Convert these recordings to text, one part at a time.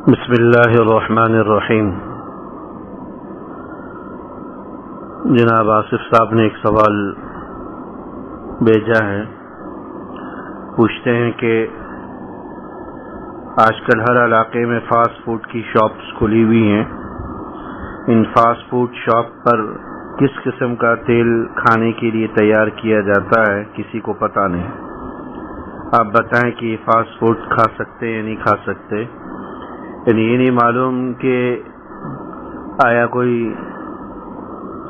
بسم اللہ الرحمن الرحیم۔ جناب آصف صاحب نے ایک سوال بھیجا ہے، پوچھتے ہیں کہ آج کل ہر علاقے میں فاسٹ فوڈ کی شاپس کھلی ہوئی ہیں، ان فاسٹ فوڈ شاپ پر کس قسم کا تیل کھانے کے لیے تیار کیا جاتا ہے کسی کو پتہ نہیں۔ آپ بتائیں کہ یہ فاسٹ فوڈ کھا سکتے یا نہیں کھا سکتے، یعنی یہ نہیں معلوم کہ آیا کوئی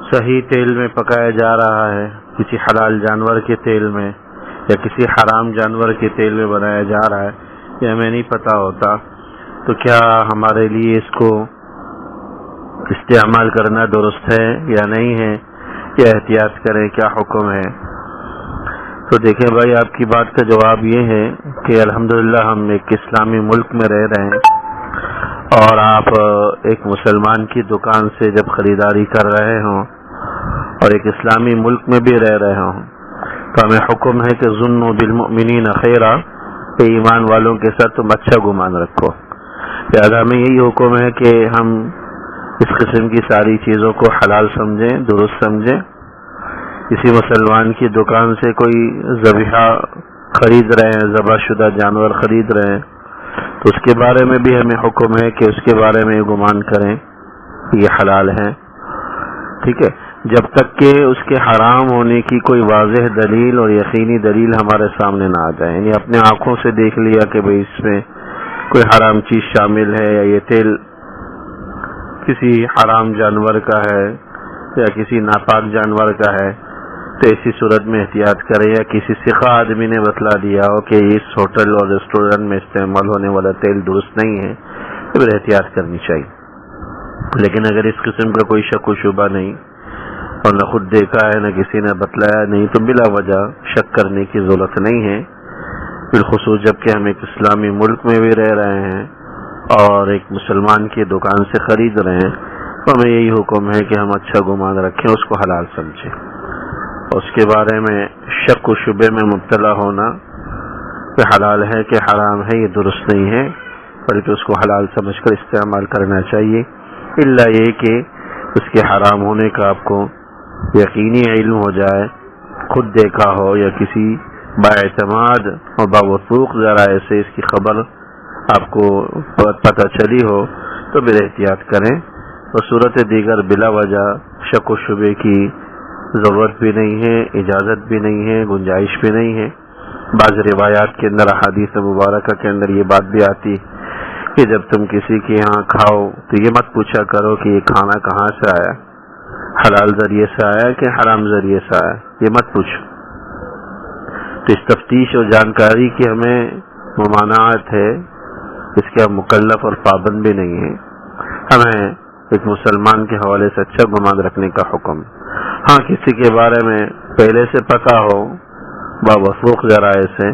صحیح تیل میں پکایا جا رہا ہے، کسی حلال جانور کے تیل میں یا کسی حرام جانور کے تیل میں بنایا جا رہا ہے، یہ ہمیں نہیں پتہ ہوتا، تو کیا ہمارے لیے اس کو استعمال کرنا درست ہے یا نہیں ہے، یا احتیاط کریں، کیا حکم ہے؟ تو دیکھیں بھائی، آپ کی بات کا جواب یہ ہے کہ الحمدللہ ہم ایک اسلامی ملک میں رہ رہے ہیں، اور آپ ایک مسلمان کی دکان سے جب خریداری کر رہے ہوں اور ایک اسلامی ملک میں بھی رہ رہے ہوں تو ہمیں حکم ہے کہ ظنوا بالمؤمنین خیرا، کہ ایمان والوں کے ساتھ تم اچھا گمان رکھو۔ لہذا ہمیں یہی حکم ہے کہ ہم اس قسم کی ساری چیزوں کو حلال سمجھیں، درست سمجھیں۔ کسی مسلمان کی دکان سے کوئی ذبیحہ خرید رہے ہیں، ذبح شدہ جانور خرید رہے ہیں، تو اس کے بارے میں بھی ہمیں حکم ہے کہ اس کے بارے میں گمان کریں کہ یہ حلال ہے، ٹھیک ہے، جب تک کہ اس کے حرام ہونے کی کوئی واضح دلیل اور یقینی دلیل ہمارے سامنے نہ آ جائے، یعنی اپنے آنکھوں سے دیکھ لیا کہ بھئی اس میں کوئی حرام چیز شامل ہے، یا یہ تیل کسی حرام جانور کا ہے یا کسی ناپاک جانور کا ہے، تو ایسی صورت میں احتیاط کریں، یا کسی ثقہ آدمی نے بتلا دیا ہو کہ اس ہوٹل اور ریسٹورنٹ میں استعمال ہونے والا تیل درست نہیں ہے، تو پھر احتیاط کرنی چاہیے۔ لیکن اگر اس قسم کا کوئی شک و شبہ نہیں اور نہ خود دیکھا ہے نہ کسی نے بتلایا نہیں، تو بلا وجہ شک کرنے کی ضرورت نہیں ہے، بالخصوص جب کہ ہم ایک اسلامی ملک میں بھی رہ رہے ہیں اور ایک مسلمان کی دکان سے خرید رہے ہیں، تو ہمیں یہی حکم ہے کہ ہم اچھا گمان رکھیں، اس کو حلال سمجھیں، اس کے بارے میں شک و شبے میں مبتلا ہونا کہ حلال ہے کہ حرام ہے یہ درست نہیں ہے، بلکہ اس کو حلال سمجھ کر استعمال کرنا چاہیے، الا یہ کہ اس کے حرام ہونے کا آپ کو یقینی علم ہو جائے، خود دیکھا ہو یا کسی باعتماد اور باوثوق ذرائع سے اس کی خبر آپ کو پتہ چلی ہو، تو پھر احتیاط کریں، اور صورت دیگر بلا وجہ شک و شبے کی ضرورت بھی نہیں ہے، اجازت بھی نہیں ہے، گنجائش بھی نہیں ہے۔ بعض روایات کے اندر، احادیث مبارکہ کے اندر یہ بات بھی آتی کہ جب تم کسی کے یہاں کھاؤ تو یہ مت پوچھا کرو کہ یہ کھانا کہاں سے آیا، حلال ذریعے سے آیا کہ حرام ذریعے سے آیا، یہ مت پوچھو۔ تو اس تفتیش اور جانکاری کی ہمیں ممانعت ہے، اس کے ہم مکلف اور پابند بھی نہیں ہیں، ہمیں ایک مسلمان کے حوالے سے اچھا گمان رکھنے کا حکم۔ ہاں، کسی کے بارے میں پہلے سے پتہ ہو باوثوق ذرائع سے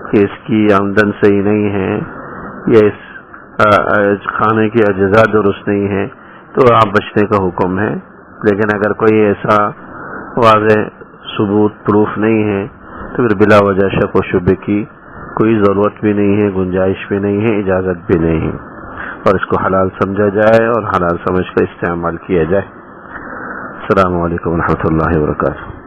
کہ اس کی آمدن صحیح نہیں ہے یا اس کھانے کی اجزاء درست نہیں ہے، تو آپ بچنے کا حکم ہے، لیکن اگر کوئی ایسا واضح ثبوت پروف نہیں ہے تو پھر بلا وجہ شک و شبے کی کوئی ضرورت بھی نہیں ہے، گنجائش بھی نہیں ہے، اجازت بھی نہیں ہے، اور اس کو حلال سمجھا جائے اور حلال سمجھ کر استعمال کیا جائے۔ السلام علیکم ورحمۃ اللہ وبرکاتہ۔